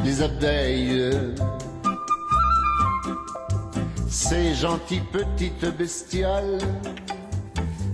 les abeilles. Ces gentilles petites bestioles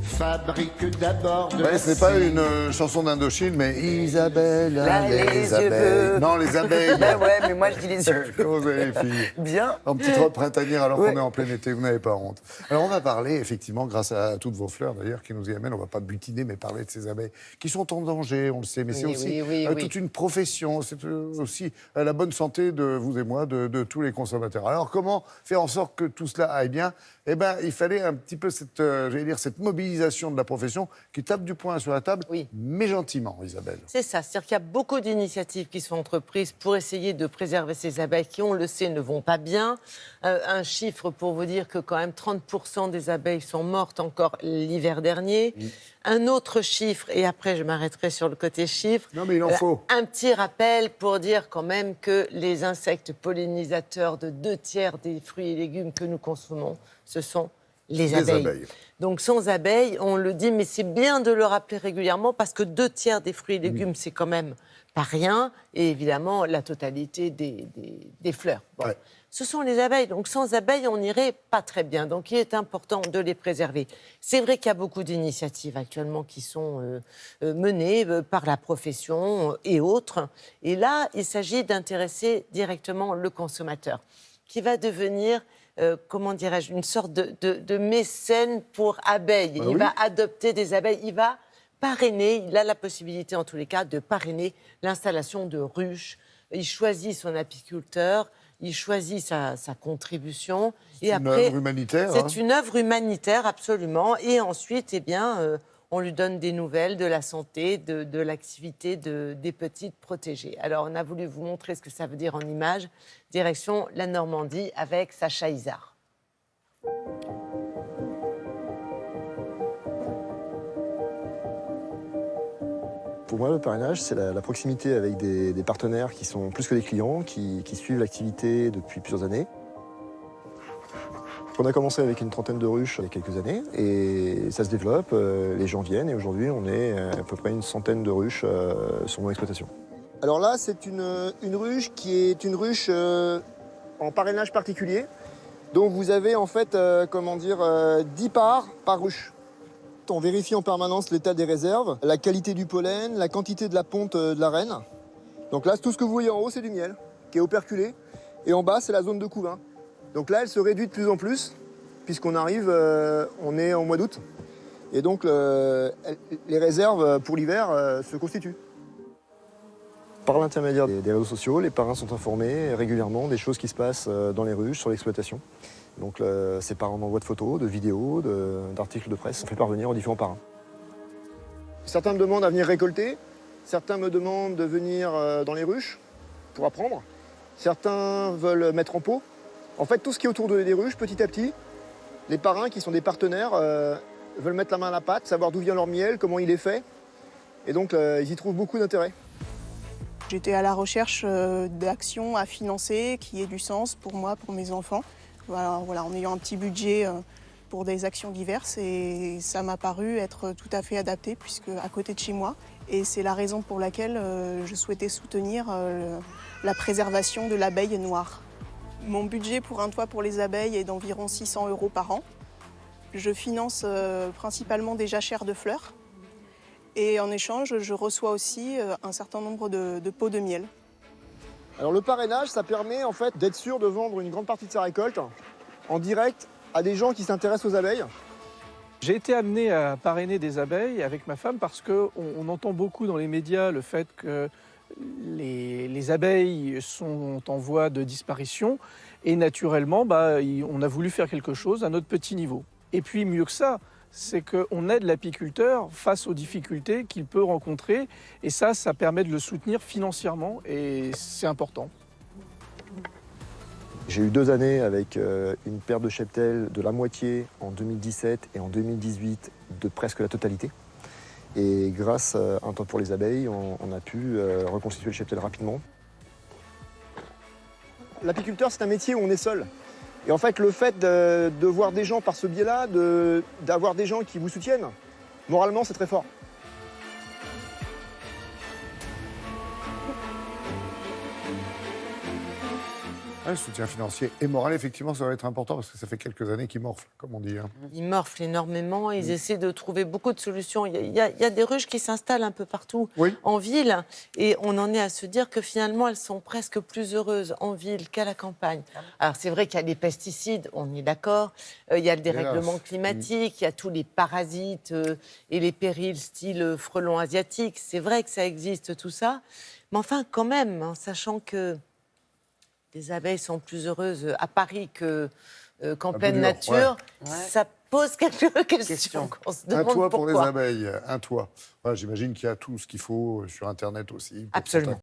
fabriquent d'abord de la Ce n'est pas cire. une chanson d'Indochine, mais Isabelle, Là, les yeux abeilles. bleus. Non, les abeilles. Ben ouais, mais moi je dis les yeux. Comment vous allez, les filles? Bien. En petite robe printanière alors Ouais. qu'on est en plein été, vous n'avez pas honte. Alors on va parler, effectivement, grâce à toutes vos fleurs d'ailleurs qui nous y amènent, on ne va pas butiner, mais parler de ces abeilles qui sont en danger, on le sait, mais c'est aussi oui. toute une profession, c'est aussi la bonne santé de vous et moi, de tous les consommateurs. Alors comment faire en sorte que tout cela aille bien? Eh bien, il fallait un petit peu cette mobilisation de la profession qui tape du poing sur la table, Oui. mais gentiment, Isabelle. C'est ça, c'est-à-dire qu'il y a beaucoup d'initiatives qui sont entreprises pour essayer de préserver ces abeilles qui, on le sait, ne vont pas bien. Un chiffre pour vous dire que quand même 30% des abeilles sont mortes encore l'hiver dernier. Un autre chiffre, et après je m'arrêterai sur le côté chiffre. Non, mais il en faut. Un petit rappel pour dire quand même que les insectes pollinisateurs de 2/3 des fruits et légumes que nous consommons, ce sont les abeilles. Donc sans abeilles, on le dit, mais c'est bien de le rappeler régulièrement parce que 2/3 des fruits et légumes, c'est quand même pas rien. Et évidemment, la totalité des fleurs. Bon. Ouais. Ce sont les abeilles. Donc sans abeilles, on n'irait pas très bien. Donc il est important de les préserver. C'est vrai qu'il y a beaucoup d'initiatives actuellement qui sont menées par la profession et autres. Et là, il s'agit d'intéresser directement le consommateur, qui va devenir... comment dirais-je, une sorte de mécène pour abeilles. Bah il oui. va adopter des abeilles, il va parrainer, il a la possibilité en tous les cas de parrainer l'installation de ruches. Il choisit son apiculteur, il choisit sa contribution. C'est une œuvre humanitaire. C'est une œuvre humanitaire, absolument. Et ensuite, eh bien, on lui donne des nouvelles de la santé, de l'activité des petites protégées. Alors, on a voulu vous montrer ce que ça veut dire en images. Direction la Normandie avec Sacha Isard. Pour moi, le parrainage, c'est la proximité avec des partenaires qui sont plus que des clients, qui suivent l'activité depuis plusieurs années. On a commencé avec une trentaine de ruches il y a quelques années et ça se développe, les gens viennent et aujourd'hui on est à peu près une centaine de ruches sur mon exploitation. Alors là, c'est une ruche qui est une ruche en parrainage particulier. Donc vous avez en fait 10 parts par ruche. On vérifie en permanence l'état des réserves, la qualité du pollen, la quantité de la ponte de la reine. Donc là, tout ce que vous voyez en haut, c'est du miel qui est operculé. Et en bas, c'est la zone de couvain. Donc là, elle se réduit de plus en plus, puisqu'on arrive, on est en mois d'août. Et donc, les réserves pour l'hiver se constituent. Par l'intermédiaire des réseaux sociaux, les parrains sont informés régulièrement des choses qui se passent dans les ruches, sur l'exploitation. Donc ces parrains m'envoient de photos, de vidéos, d'articles de presse. On fait parvenir aux différents parrains. Certains me demandent à venir récolter, certains me demandent de venir dans les ruches pour apprendre. Certains veulent mettre en pot. En fait, tout ce qui est autour des ruches, petit à petit, les parrains qui sont des partenaires veulent mettre la main à la pâte, savoir d'où vient leur miel, comment il est fait. Et donc, ils y trouvent beaucoup d'intérêt. J'étais à la recherche d'actions à financer qui aient du sens pour moi, pour mes enfants. Voilà, en ayant un petit budget pour des actions diverses et ça m'a paru être tout à fait adapté puisque à côté de chez moi. Et c'est la raison pour laquelle je souhaitais soutenir la préservation de l'abeille noire. Mon budget pour un toit pour les abeilles est d'environ 600 € par an. Je finance principalement des jachères de fleurs. Et en échange, je reçois aussi un certain nombre de pots de miel. Alors le parrainage, ça permet en fait d'être sûr de vendre une grande partie de sa récolte en direct à des gens qui s'intéressent aux abeilles. J'ai été amené à parrainer des abeilles avec ma femme parce qu'on entend beaucoup dans les médias le fait que les abeilles sont en voie de disparition et naturellement, on a voulu faire quelque chose à notre petit niveau. Et puis mieux que ça, c'est qu'on aide l'apiculteur face aux difficultés qu'il peut rencontrer et ça permet de le soutenir financièrement et c'est important. J'ai eu 2 années avec une paire de cheptels de la moitié en 2017 et en 2018 de presque la totalité. Et grâce à un temps pour les abeilles, on a pu reconstituer le cheptel rapidement. L'apiculteur, c'est un métier où on est seul. Et en fait, le fait de voir des gens par ce biais-là, d'avoir des gens qui vous soutiennent, moralement, c'est très fort. Le soutien financier et moral, effectivement, ça va être important parce que ça fait quelques années qu'ils morflent, comme on dit. Hein. Ils morflent énormément, ils essaient de trouver beaucoup de solutions. Il y a des ruches qui s'installent un peu partout Oui. en ville et on en est à se dire que finalement elles sont presque plus heureuses en ville qu'à la campagne. Alors c'est vrai qu'il y a les pesticides, on est d'accord, il y a le dérèglement climatique, il y a tous les parasites et les périls style frelon asiatique. C'est vrai que ça existe tout ça, mais enfin quand même, hein, sachant que les abeilles sont plus heureuses à Paris qu'en pleine dur, nature, ouais. ça pose quelques questions. qu'on se Un demande toit pour les pourquoi. abeilles, un toit. Voilà, j'imagine qu'il y a tout ce qu'il faut sur Internet aussi. Pour Absolument.